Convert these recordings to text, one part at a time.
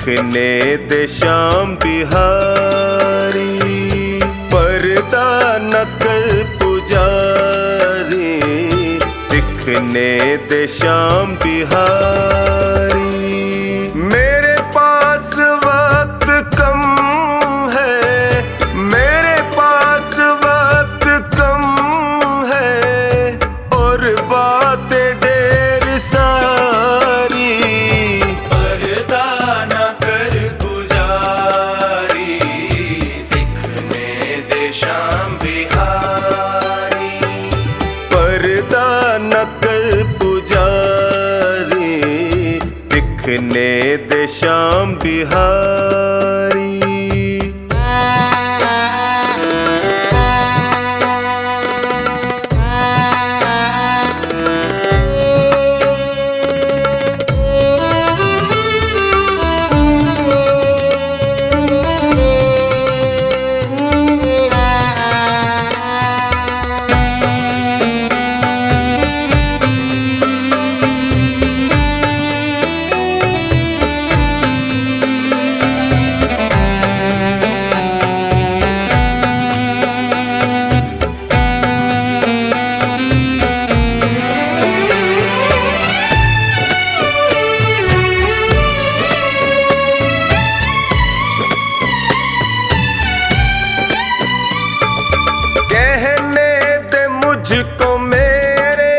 दिखने दे श्याम बिहारी, पर्दा न कर पुजारी, दिखने दे श्याम बिहारी। मेरे पास वक्त कम है, मेरे पास वक्त कम है, और बातें ढेर सारी, पर्दा न कर पुजारी, दिखने दे श्याम बिहारी। पर्दा न कर पुजारी, दिखने दे श्याम बिहारी। मुझको मेरे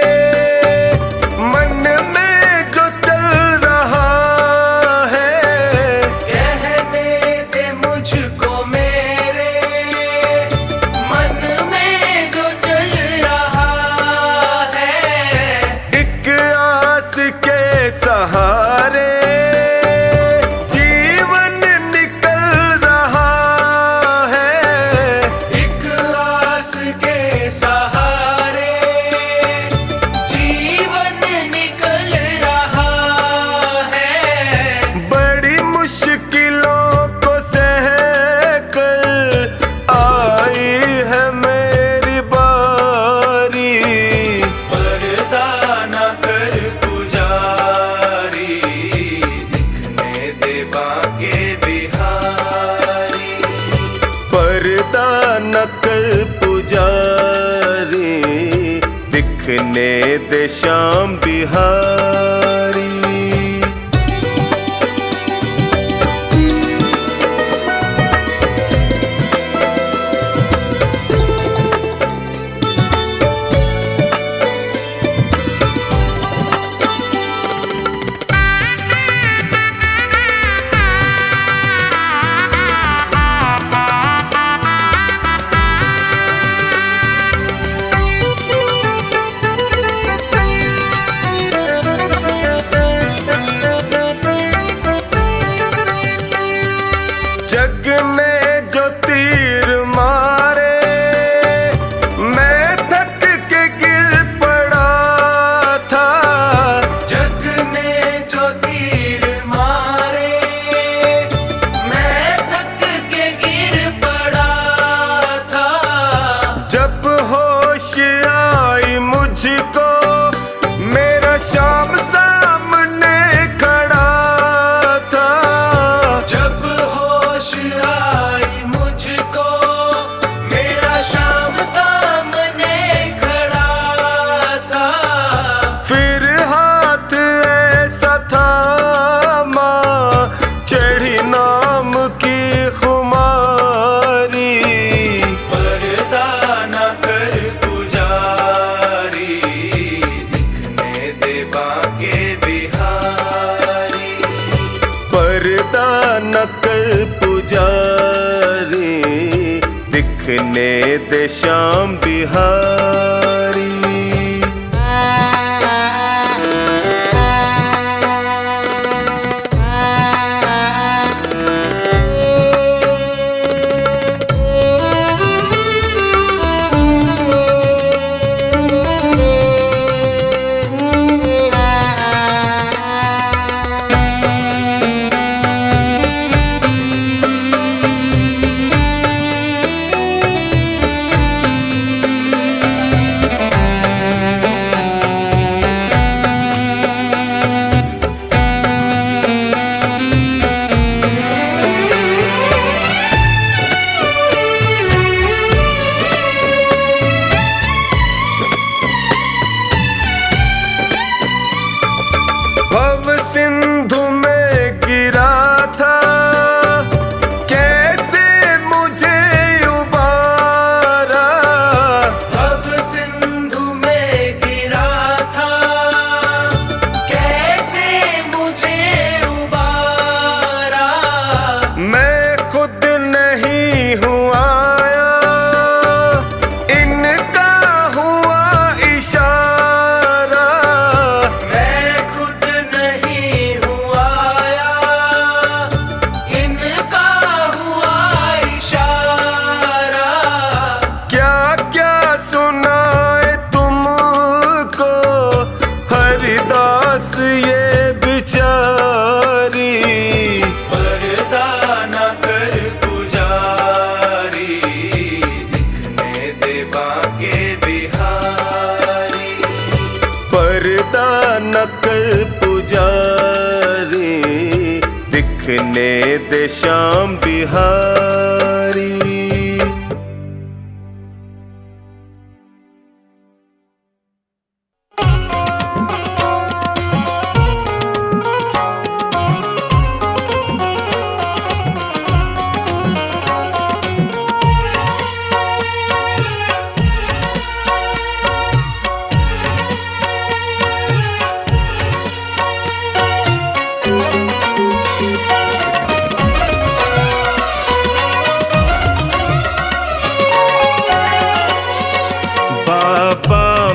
मन में जो चल रहा है, कहने दे मुझको मेरे मन में जो चल रहा है। एक आस के सहारे जीवन निकल रहा है, एक आस के सहारे मुश्किलों को सह कर आई है मेरी बारी। पर्दा न कर पुजारी, दिखने दे बांके बिहारी। पर्दा न कर पुजारी, दिखने दे श्याम बिहारी। जग ने जो तीर मारे, मैं थक के गिर पड़ा था। जग ने जो तीर मारे, मैं थक के गिर पड़ा था। जब होश आई मुझको, मेरा श्याम सामने खड़ा था। जब होश आई मुझको, मेरा श्याम सामने खड़ा था। फिर हाथ ऐसा थामा, चढ़ी नाम की खुमारी। पर्दा न कर पुजारी, दिखने दे बांके बिहारी। पर्दा न कर पुजारी, दिखने दे श्याम बिहारी। दिखने दे श्याम बिहारी।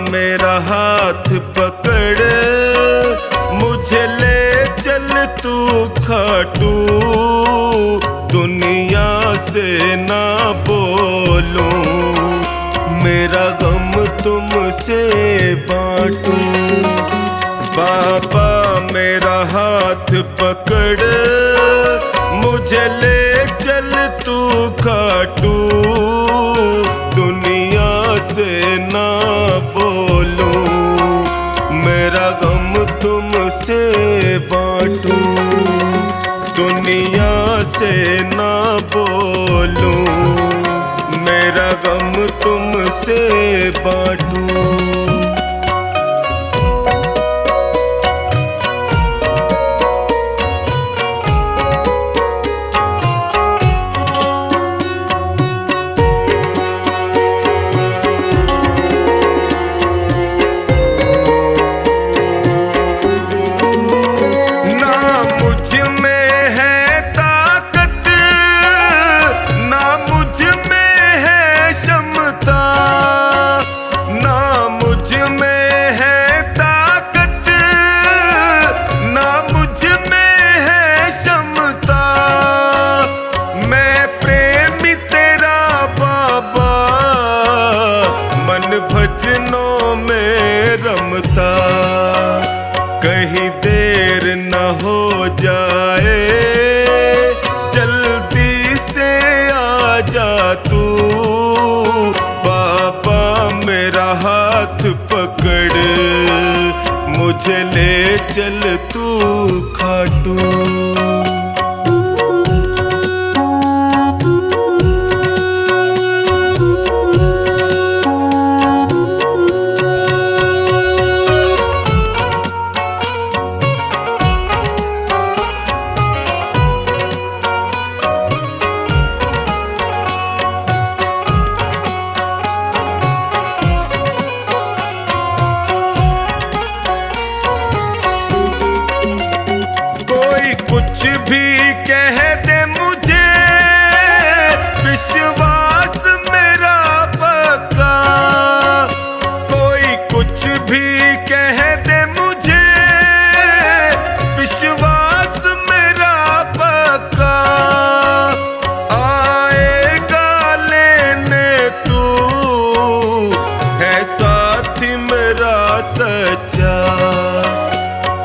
मेरा हाथ पकड़ मुझे ले चल तू खाटू, दुनिया से ना बोलूं, मेरा गम तुमसे बांटूं। बाबा मेरा हाथ पकड़ मुझे ले चल तू खाटू, दुनिया से ना बोलूं, मेरा गम तुमसे बांटूं। दुनिया से ना बोलूं, मेरा गम तुमसे बांटूं। भजनों में रमता, कहीं देर न हो जाए, जल्दी से आ जा तू। बाबा मेरा हाथ पकड़ मुझे ले चल तू खाटू। कुछ भी कह दे मुझे, विश्वास मेरा पक्का। कोई कुछ भी कह दे मुझे, विश्वास मेरा पक्का। आएगा लेने तू, है साथी मेरा सच्चा।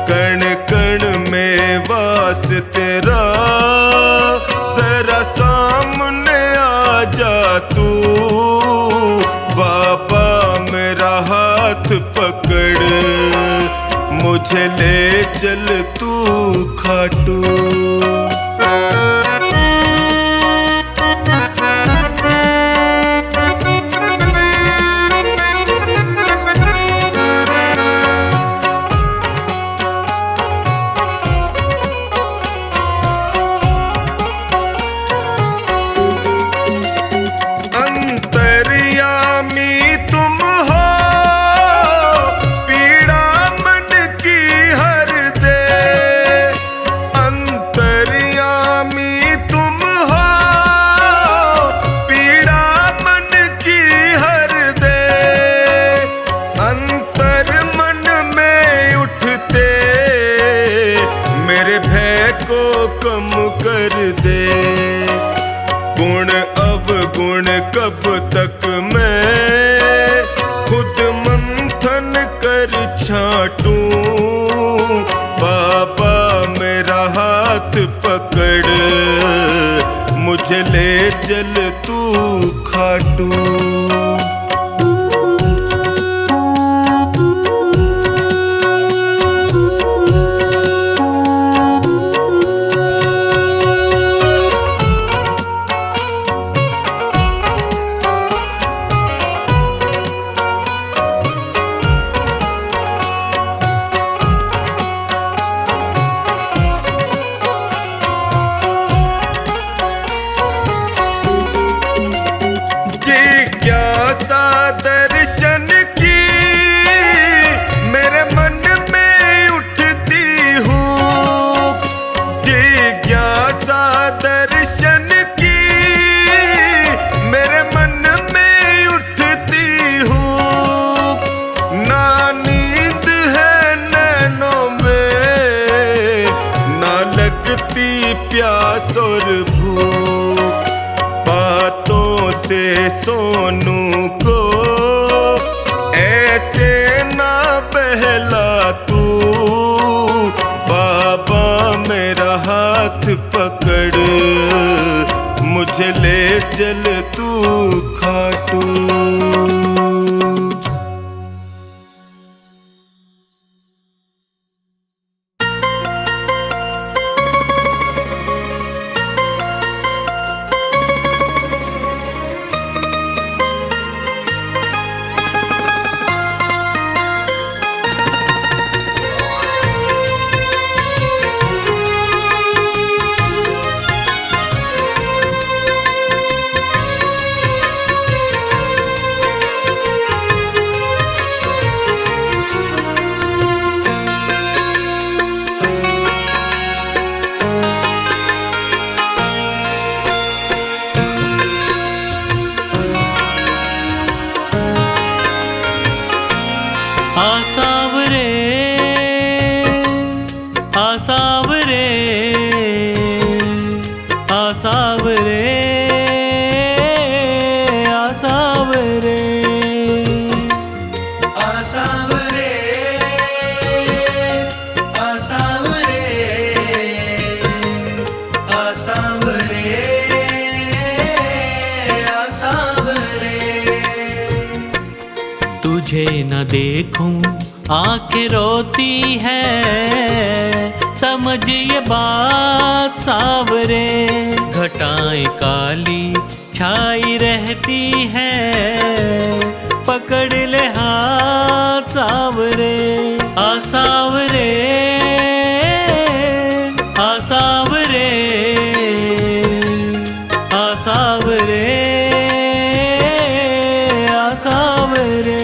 कण कण में वास तेरा, जरा सामने आ जा तू। बाबा मेरा हाथ पकड़ मुझे ले चल तू खाटू। कम कर दे गुण अवगुण, कब तक मैं खुद मंथन कर छांटूं। बाबा मेरा हाथ पकड़ मुझे ले चल तू खाटू। सुर भूप। बातों से सोनू को ऐसे ना बहला तू, बाबा मेरा हाथ पकड़, मुझे ले चल तू खाटू। आसावरे आसावरे आसावरे आसावरे आसावरे आसावरे आसावरे आसावरे। तुझे न देखूं आंखें रोती है, समझ ये बात सावरे। घटाएं काली छाई रहती है, पकड़ ले हाथ सावरे। आसावरे आसावरे आसावरे आसावरे।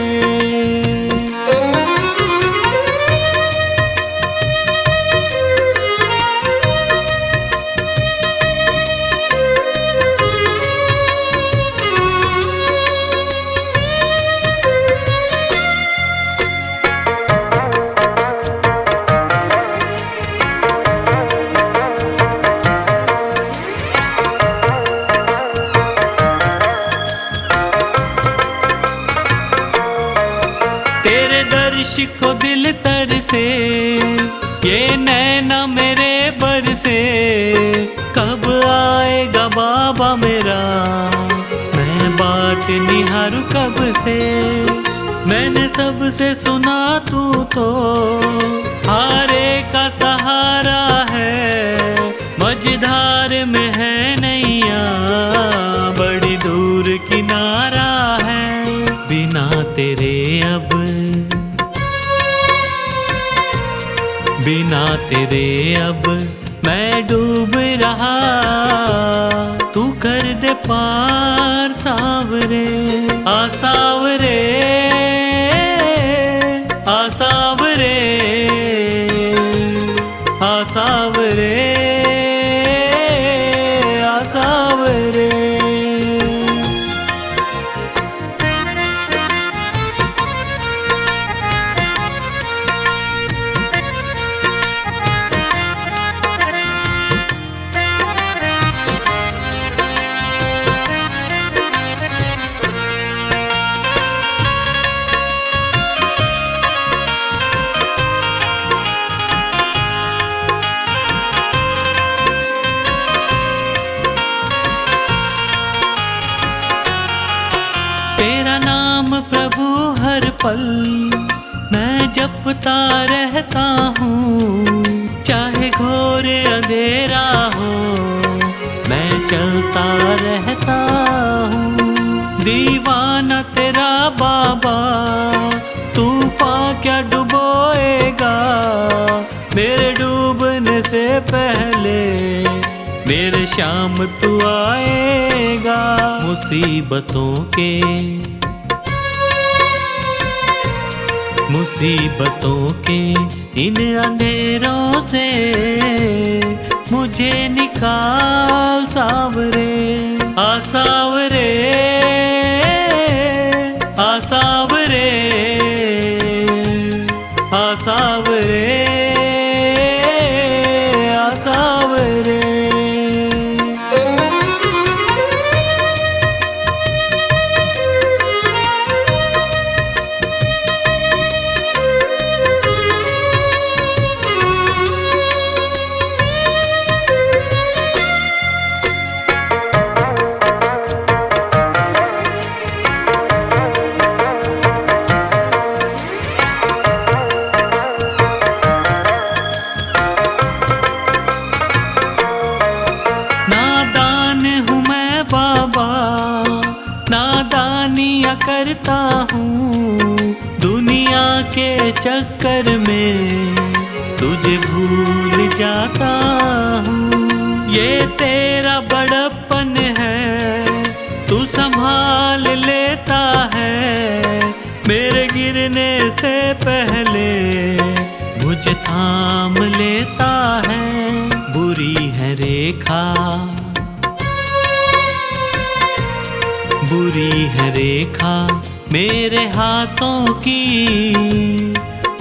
तेरे दर्श को दिल तर से, ये नैना मेरे बर से। कब आएगा बाबा मेरा, मैं बात निहारूं कब से। मैंने सबसे सुना तू तो हारे का सहारा है। मझधार में है नैया, बड़ी दूर किनारा है। बिना तेरे अब, बिना तेरे अब मैं डूब रहा। तू कर दे पार सावरे। आसावरे आसावरे आसावरे आसावरे। तेरा नाम प्रभु हर पल मैं जपता रहता हूँ। चाहे घोर अंधेरा हो, मैं चलता रहता हूँ। दीवाना तेरा बाबा, तूफान क्या डुबोएगा। मेरे डूबने से पहले मेरे शाम तू आएगा। मुसीबतों के इन अंधेरों से मुझे निकाल सावरे। आसावरे आसावरे आसावरे आसावरे। करता हूँ दुनिया के चक्कर में तुझे भूल जाता हूँ। ये तेरा बड़प्पन है, तू संभाल लेता है, मेरे गिरने से पहले मुझे थाम लेता है। बुरी है रेखा, बुरी है रेखा मेरे हाथों की,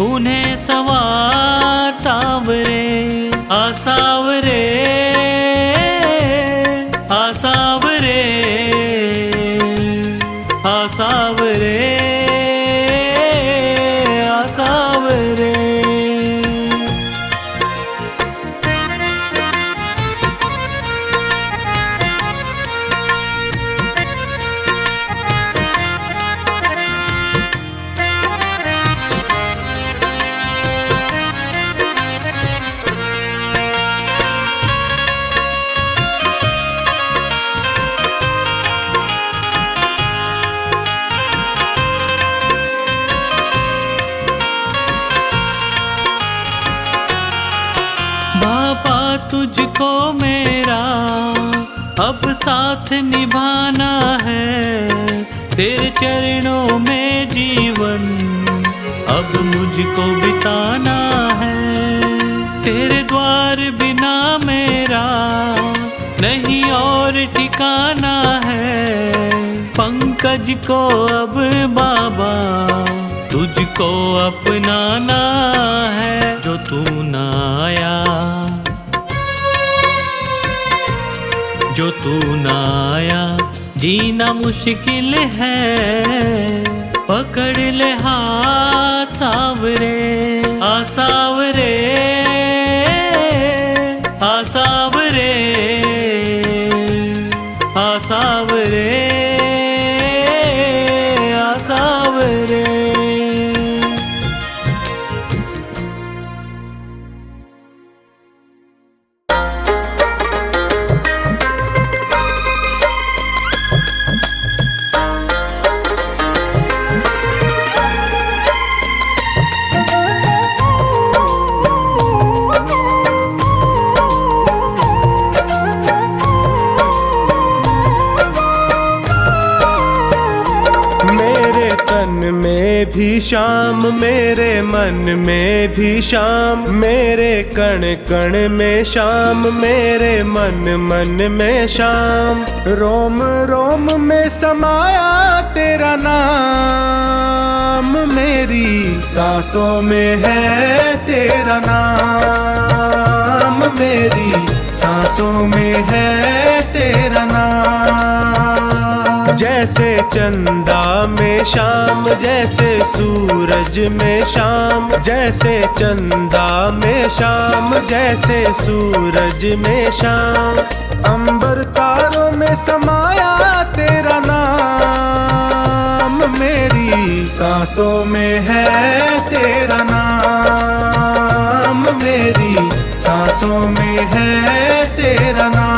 उन्हें सवार सावरे, आसावरे, आसावरे, आसावरे, आसावरे। बाबा तुझको मेरा अब साथ निभाना है, तेरे चरणों में जीवन अब मुझको बिताना है। तेरे द्वार बिना मेरा नहीं और ठिकाना है, पंकज को अब बाबा तुझको अपनाना है। जो तू ना आया, जो तू ना आया जीना मुश्किल है, पकड़ ले हाथ सावरे, आसावरे, आसावरे, आसावरे, आसावरे। में भी शाम, मेरे मन में भी शाम, मेरे कण कण में शाम, मेरे मन मन में शाम। रोम रोम में समाया तेरा नाम, मेरी सांसों में है तेरा नाम, मेरी सांसों में है तेरा नाम। जैसे चंदा में शाम, जैसे सूरज में शाम, जैसे चंदा में शाम, जैसे सूरज में शाम। अंबर तारों में समाया तेरा नाम, मेरी सांसों में है तेरा नाम, मेरी सांसों में है तेरा नाम।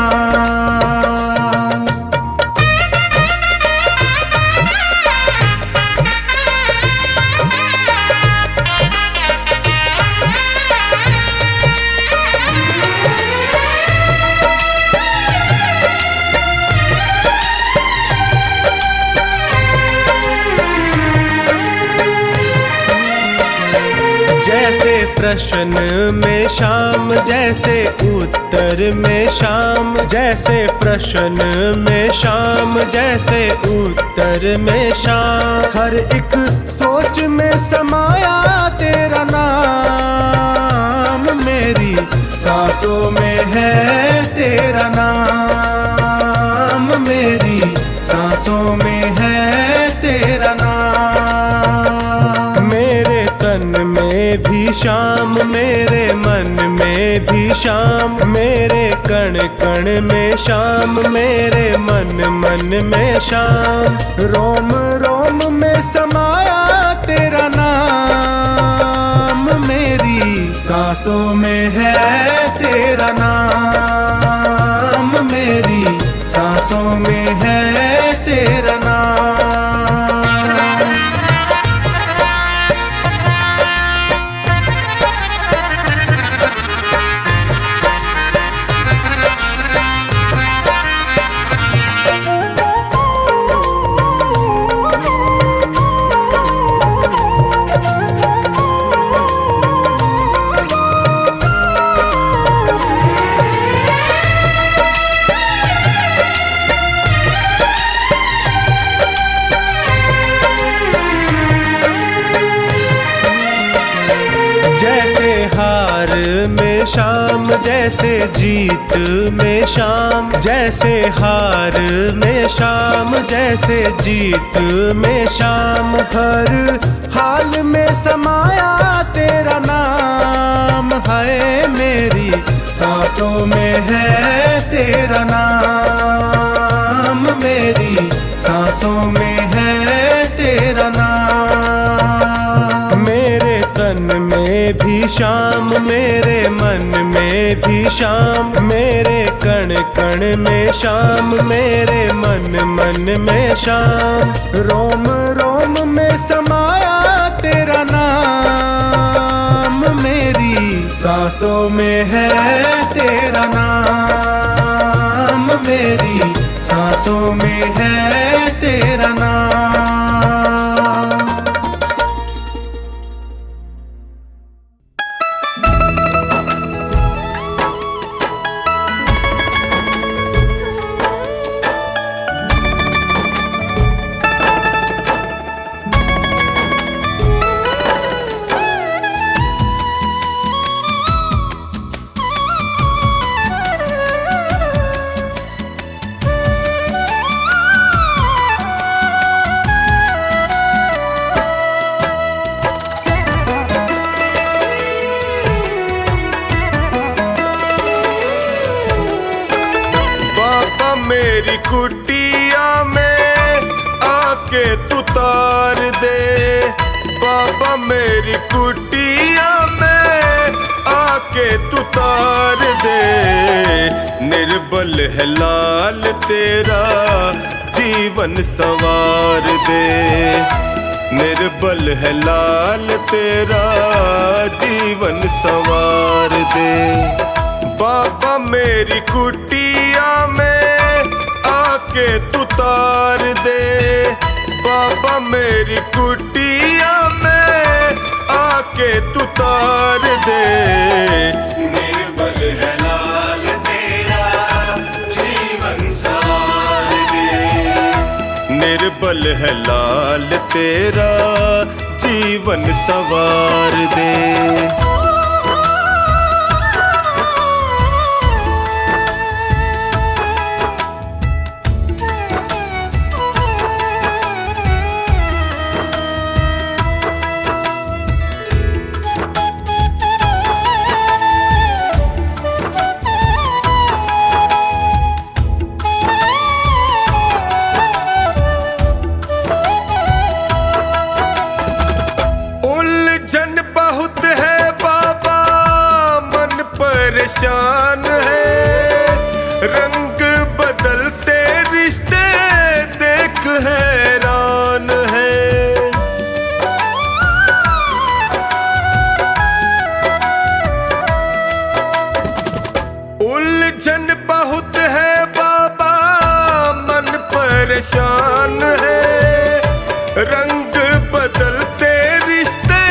जैसे प्रश्न में शाम, जैसे उत्तर में शाम, जैसे प्रश्न में शाम, जैसे उत्तर में शाम। हर एक सोच में समाया तेरा नाम, मेरी सांसों में है तेरा नाम, मेरी सांसों में है तेरा नाम। मेरे तन में भी शाम, मेरे मन में भी शाम, मेरे कण कण में शाम, मेरे मन मन में शाम। रोम रोम में समाया तेरा नाम, मेरी सांसों में है तेरा नाम, मेरी सांसों में है तेरा नाम। शाम, जैसे जीत में शाम, जैसे हार में शाम, जैसे जीत में शाम। हर हाल में समाया तेरा नाम है, मेरी सांसों में है तेरा नाम, मेरी सांसों में है तेरा नाम। मेरे तन में भी शाम, मेरे मन में भी शाम, मेरे कण कण में शाम, मेरे मन में शाम। रोम रोम में समाया तेरा नाम, मेरी सांसों में है तेरा नाम, मेरी सांसों में है तेरा नाम। मेरी कुटिया में आके तू तार दे, बाबा मेरी कुटिया में आके तू तार दे। निर्बल है लाल तेरा जीवन संवार दे, निर्बल है लाल तेरा जीवन संवार दे। बाबा मेरी कुटिया में आके तू तार दे, बाबा मेरी कुटिया में आके तू तार दे। निर्बल है लाल तेरा जीवन संवार दे, निर्बल है लाल तेरा जीवन संवार दे। परेशान है रंग बदलते रिश्ते देख हैरान है। उलझन बहुत है बाबा मन परेशान है, रंग बदलते रिश्ते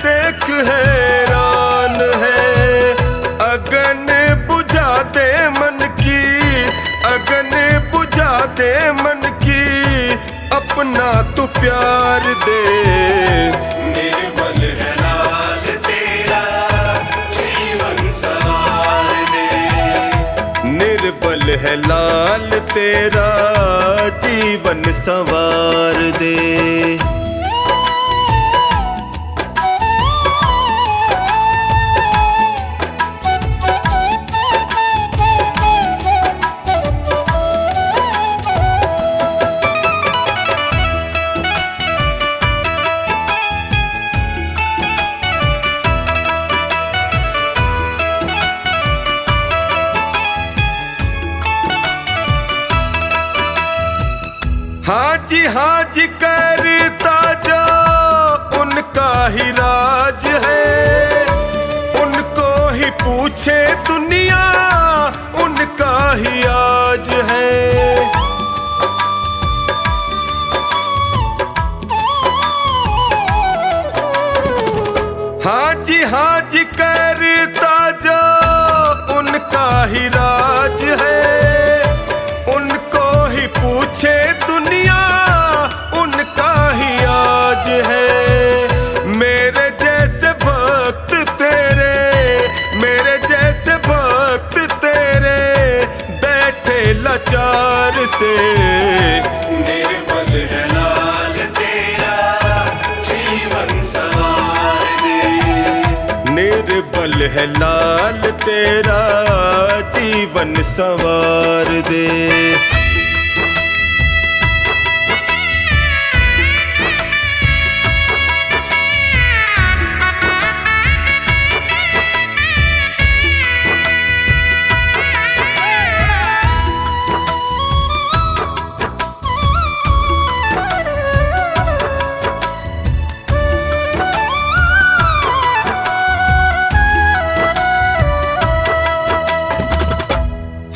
देख हैरान है। अगन बुझा दे मन की, अगन बुझा दे मन की, अपना तू प्यार दे। निर्बल है लाल तेरा जीवन संवार दे, निर्बल है लाल तेरा जीवन संवार दे। हाँ जी करता जो उनका ही राज है, उनको ही पूछे दुनिया उनका ही आज है। हाँ जी करता जो उनका ही राज है, उनको ही पूछे दुनिया उनका ही आज है। मेरे जैसे भक्त तेरे, मेरे जैसे से। निर्बल है लाल तेरा जीवन सवार दे। निर्बल है लाल तेरा जीवन संवार दे।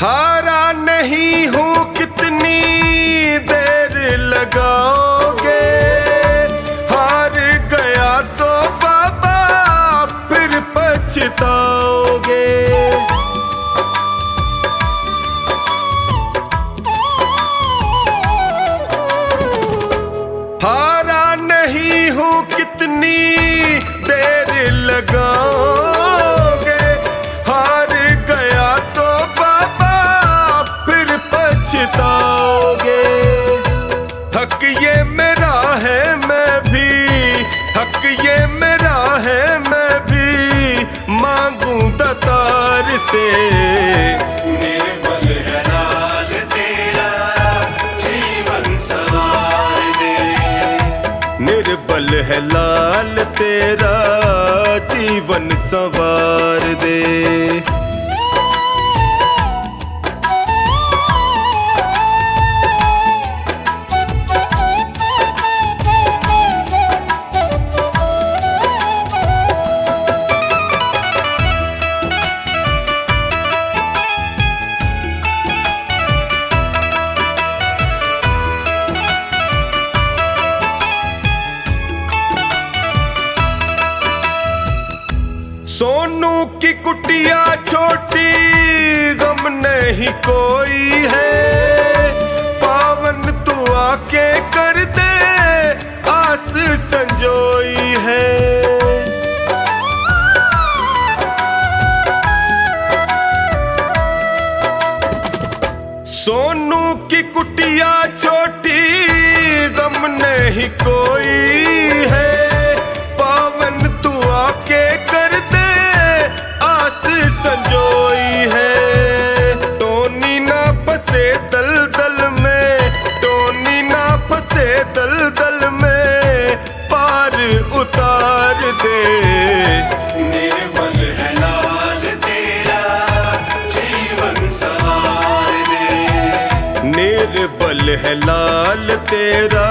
हारा नहीं हूँ कितनी देर लगाओगे, हार गया तो बाबा फिर पछताओगे। हारा नहीं हूँ कितनी देर लगाओगे, हार गया तो बाबा फिर पछताओगे। हक ये मेरा है मैं भी, हक ये मेरा है मैं भी मांगू दातार से। निर्बल है लाल तेरा जीवन सवार दे। निर्बल है लाल तेरा जीवन संवार दे। सोनू की कुटिया छोटी गम नहीं कोई है, पावन तू आके कर दे आस संजोई है। सोनू की कुटिया छोटी गम नहीं कोई है, पावन तू आके कर दे आस संजोई है। टोनी ना फंसे दलदल में, टोनी ना फंसे दलदल में पार उतार दे। निर्बल है लाल तेरा जीवन सवार दे। निर्बल है लाल तेरा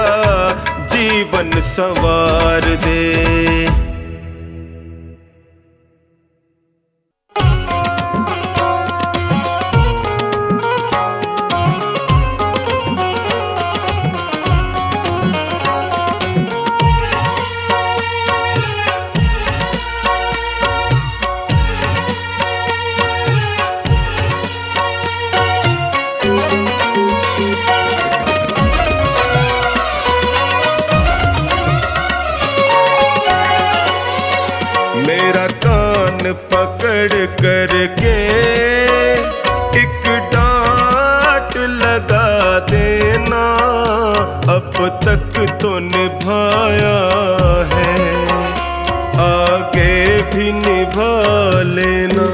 जीवन संवार दे। मेरा कान पकड़ करके एक डांट लगा देना, अब तक तो निभाया है आगे भी निभा लेना।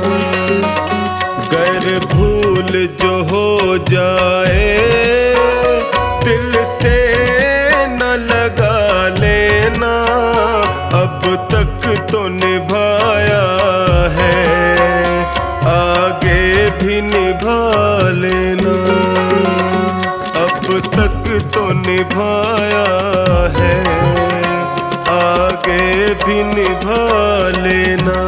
गर भूल जो हो जाए दिल से न लगा लेना, अब तक तो निभाया है आगे भी निभा लेना। अब तक तो निभाया है आगे भी निभा लेना।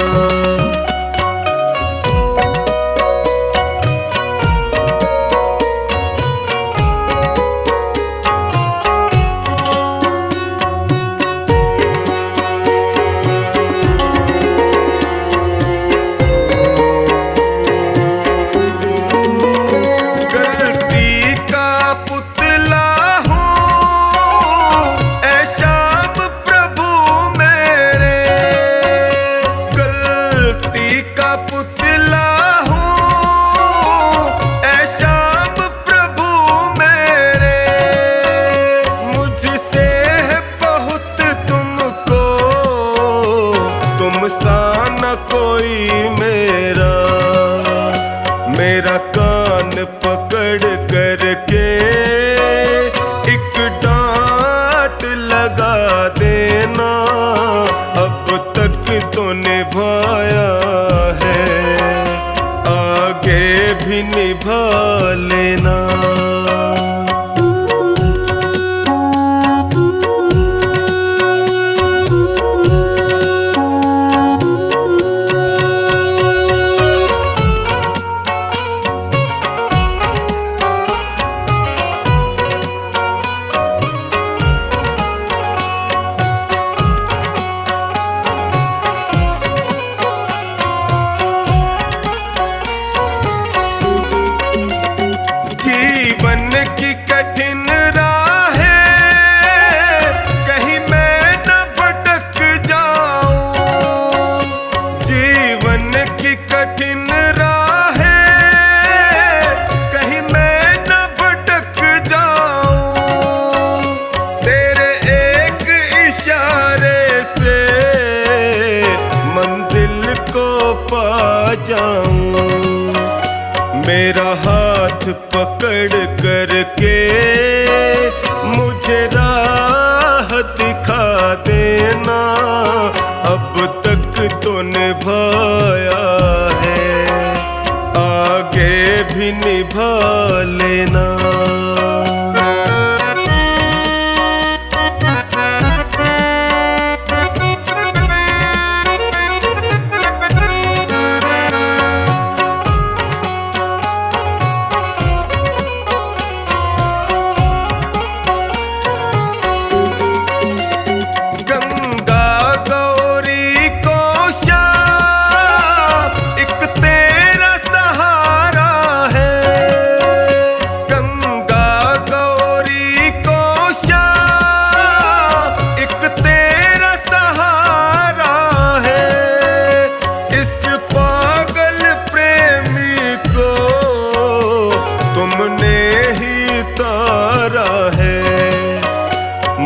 मेरा कान पकड़ करके एक डांट लगा देना, अब तक तो निभाया है, आगे भी निभा लेना। जीवन की कठिन राहें कहीं मैं न भटक जाऊं, जीवन की कठिन राहें कहीं मैं न भटक जाऊं, तेरे एक इशारे से मंजिल को पा जाऊं। मेरा हाथ पकड़ करके मुझे राह दिखा देना, अब तक तो निभाया है, आगे भी निभा लेना।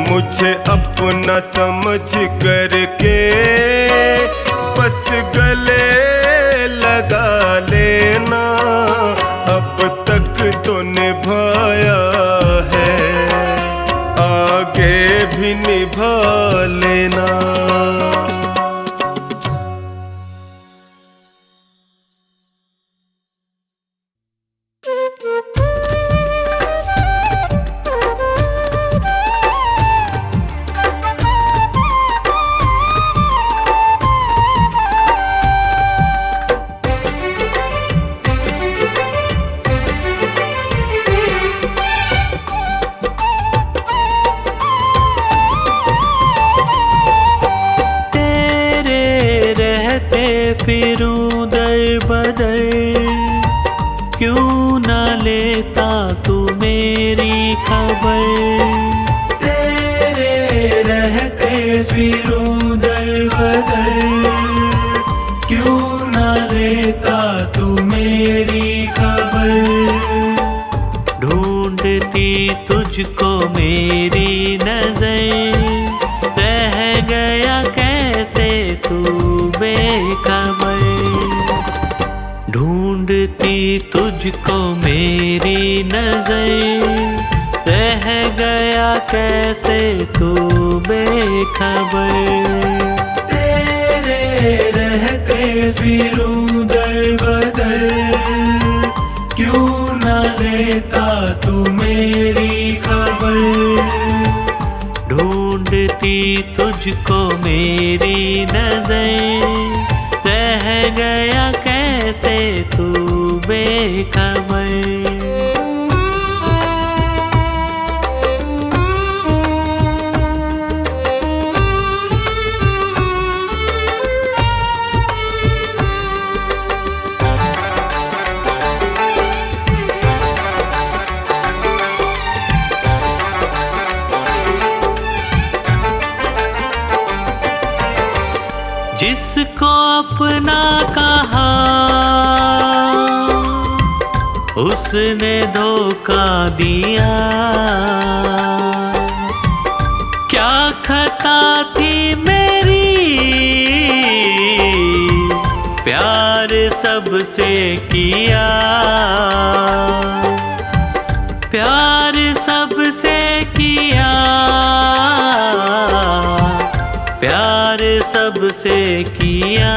मुझे अपना समझ करके बस गले लगा लेना, अब तक तो निभाया है, आगे भी निभा लेना। फिरूं दर बदर, क्यों न लेता तू मेरी खबर। तेरे रहते फिरूं दर बदर, क्यों न लेता तू मेरी खबर। ढूंढती तुझको मेरी नजर, रह गया कैसे तू बेखबर। ढूंढती तुझको मेरी नजर, रह गया कैसे तू बेखबर। तेरे रहते फिरूं दर बदर, क्यों न लेता तू मेरी खबर। ढूंढती तुझको मेरी नजर, रह गया कैसे तू बेखबर। जिसको अपना कहा उसने धोखा दिया, क्या खता थी मेरी, प्यार सबसे किया, प्यार सबसे किया, प्यार सबसे किया।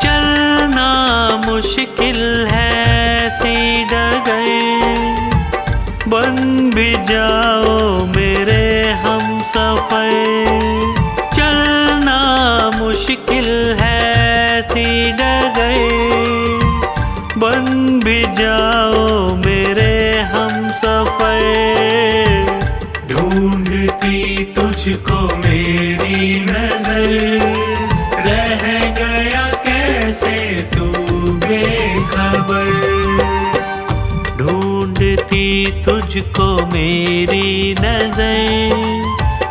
चलना मुश्किल है सी डगर, बन भी जाओ मेरे हम सफर। चलना मुश्किल है सी डगर, बन भी जाओ मेरे हम सफर। ढूंढती तुझको मेरी नजर, रह गया कैसे तू बेखबर। ढूंढती तुझको मेरी नजर,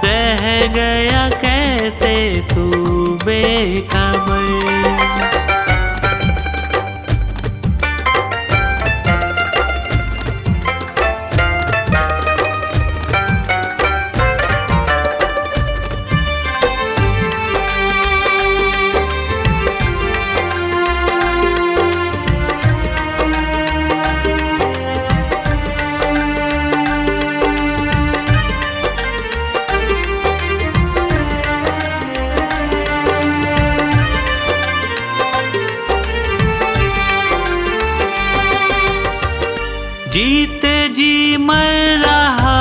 रह गया कैसे तू बेखबर। जीते जी मर रहा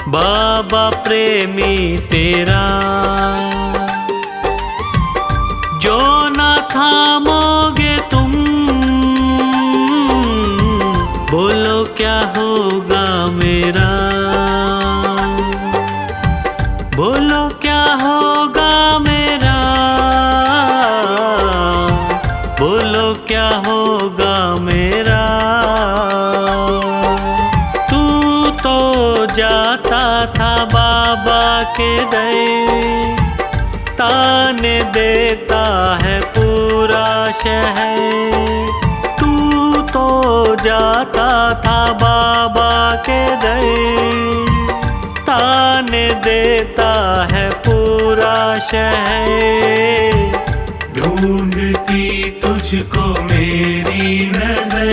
बाबा प्रेमी तेरा, जो ना थामोगे तुम, बोलो क्या होगा मेरा। बोलो क्या होगा मेरा, बोलो क्या होगा मेरा। तू तो जाता था बाबा के दर, ताने देता है पूरा शहर। तू तो जाता था बाबा के दर, ताने देता है पूरा शहर। ढूंढती तुझको मेरी नजर,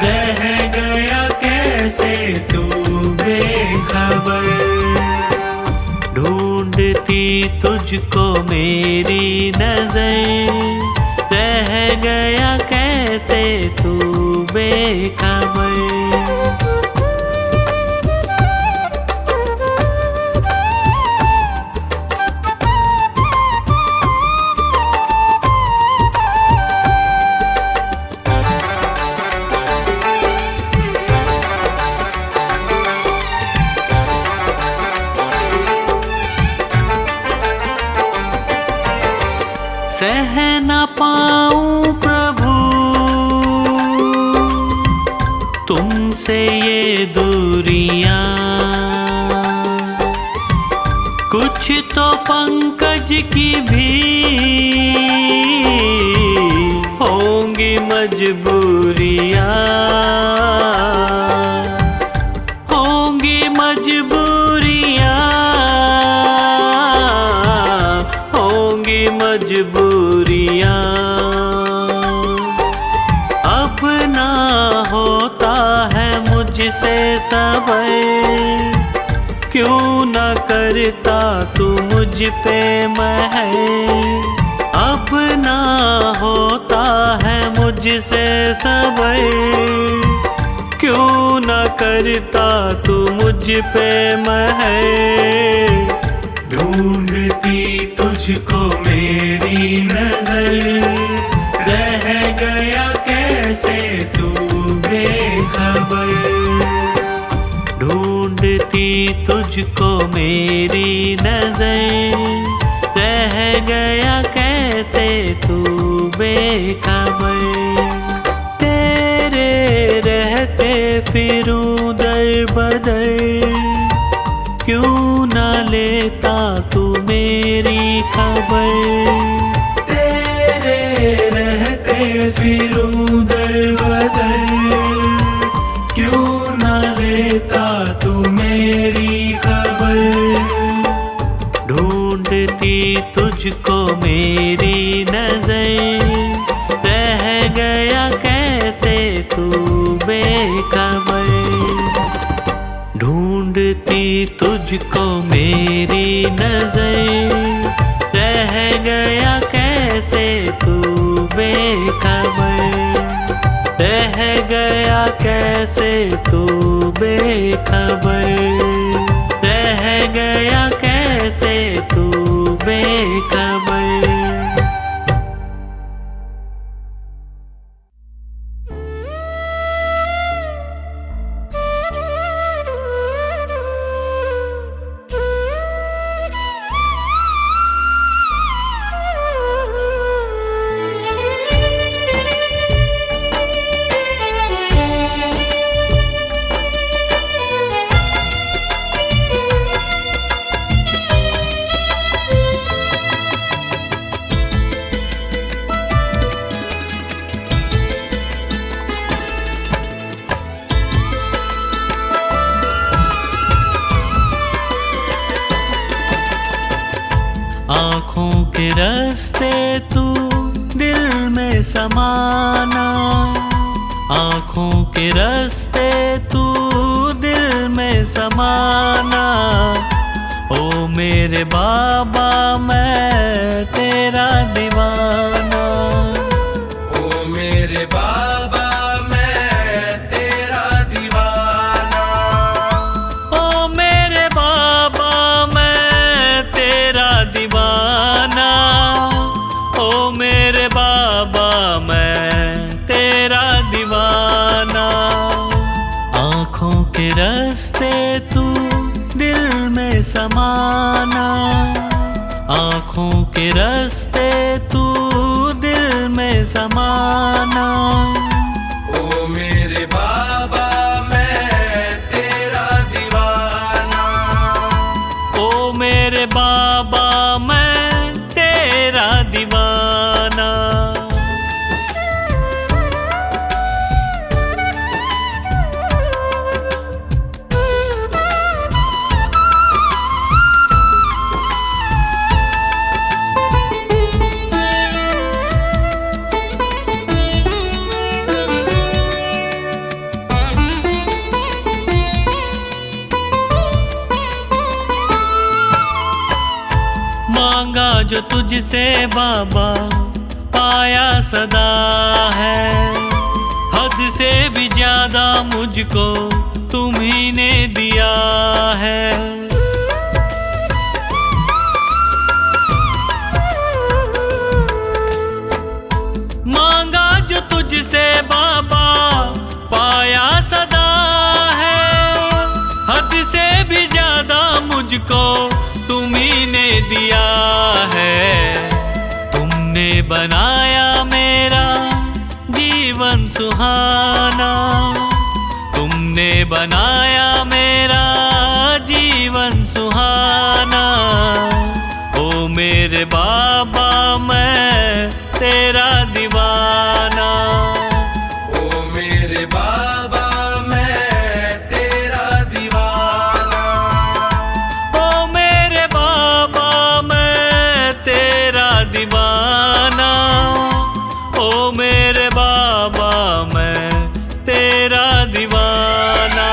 रह गया कैसे तू बेखबर। ढूंढती तुझको मेरी नजर, रह गया कैसे तू बेखबर। सह न पाऊं प्रभु तुमसे ये दूरियां, कुछ तो पंकज की भी होंगी मजबूरियां, होंगी मजबूरियां, होंगी मजबूरियां। अब ना होता है मुझसे सबर, क्यों न करता तू मुझ पे महर। अब ना होता है मुझसे सबर, क्यों न करता तू मुझ पे महर। ढूंढती तुझको मेरी नजर, रह गया कैसे तू बेखबर। ढूंढती तुझको मेरी नजर, रह गया कैसे तू बेखबर। तेरे रहते फिरूं दर बदर, क्यों न लेता तू मेरी खबर। तेरे रहते फिरूं दर बदर, क्यों न लेता तू मेरी खबर। ढूंढती तुझको मेरी बेखबर, रह गया कैसे तू बेखबर, रह गया कैसे तू बेखबर। आँखों के रास्ते तू दिल में समाना, आँखों के रास्ते तू दिल में समाना। ओ मेरे बाबा मैं तेरा दीवाना, ओ मेरे बाबा मैं तेरा दीवाना, ओ मेरे बाबा मैं तेरा दीवाना, ओ मेरे बाबा मैं तेरा दीवाना। आँखों के रास्ते तू दिल में समाना, आँखों के रास्ते तू दिल में समाना। ओ मेरे बाबा मैं तेरा दीवाना, ओ मेरे बाबा मैं तेरा दीवाना। मांगा जो तुझसे बाबा पाया सदा है, हद से भी ज्यादा मुझको तुम्ही ने दिया है। मांगा जो तुझसे बाबा पाया सदा है, हद से भी ज्यादा मुझको तुम्ही ने दिया है। तुमने बनाया मेरा जीवन सुहाना, तुमने बनाया मेरा जीवन सुहाना। ओ मेरे बाबा मैं तेरा दीवाना, ओ मेरे बाबा मैं तेरा दीवाना, ओ मेरे बाबा मैं तेरा दीवाना, ओ मेरे बाबा मैं तेरा दीवाना।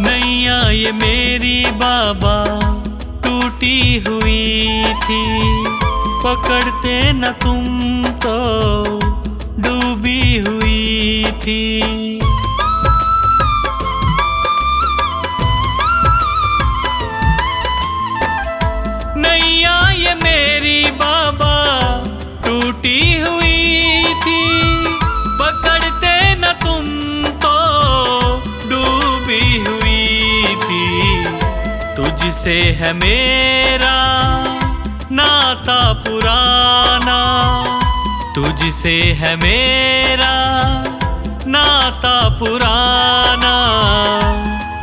नैया ये मेरी बाबा टूटी हुई थी, पकड़ते न तुम तो डूबी हुई थी। नैया ये मेरी बाबा टूटी हुई थी, पकड़ते न तुम तो डूबी हुई थी। तुझसे है मेरा नाता पुराना, तुझसे है मेरा नाता पुराना।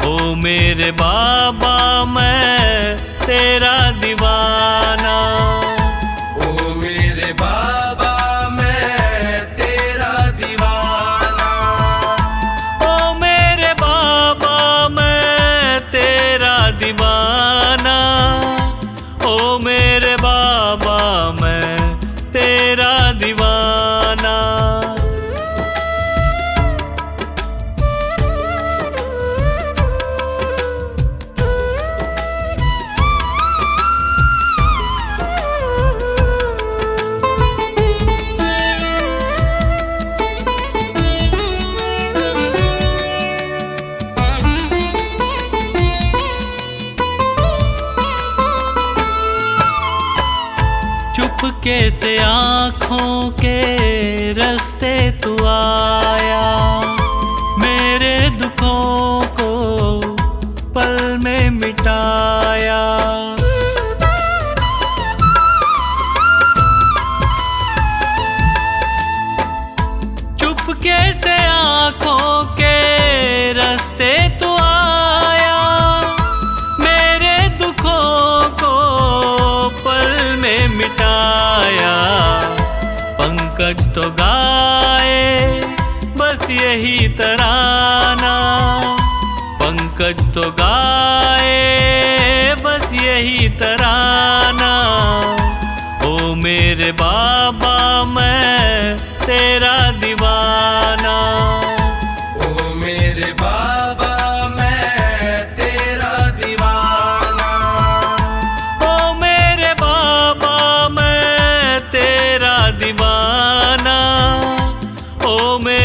ओ मेरे बाबा मैं तेरा दीवाना, ओ मेरे बाबा मैं तेरा दीवाना, ओ मेरे चुपके से आँखों के रास्ते तू आया, मेरे दुखों को पल में मिटाया। चुपके से आँखों के रास्ते तू आया, मेरे दुखों को पल में मिटाया। पंकज तो गाए बस यही तराना, पंकज तो गाए बस यही तराना। ओ मेरे बाबा मैं तेरा दीवाना, ओ मेरे बाबा मैं तेरा दीवाना, ओ मेरे बाबा मैं तेरा दीवाना, ओ मेरे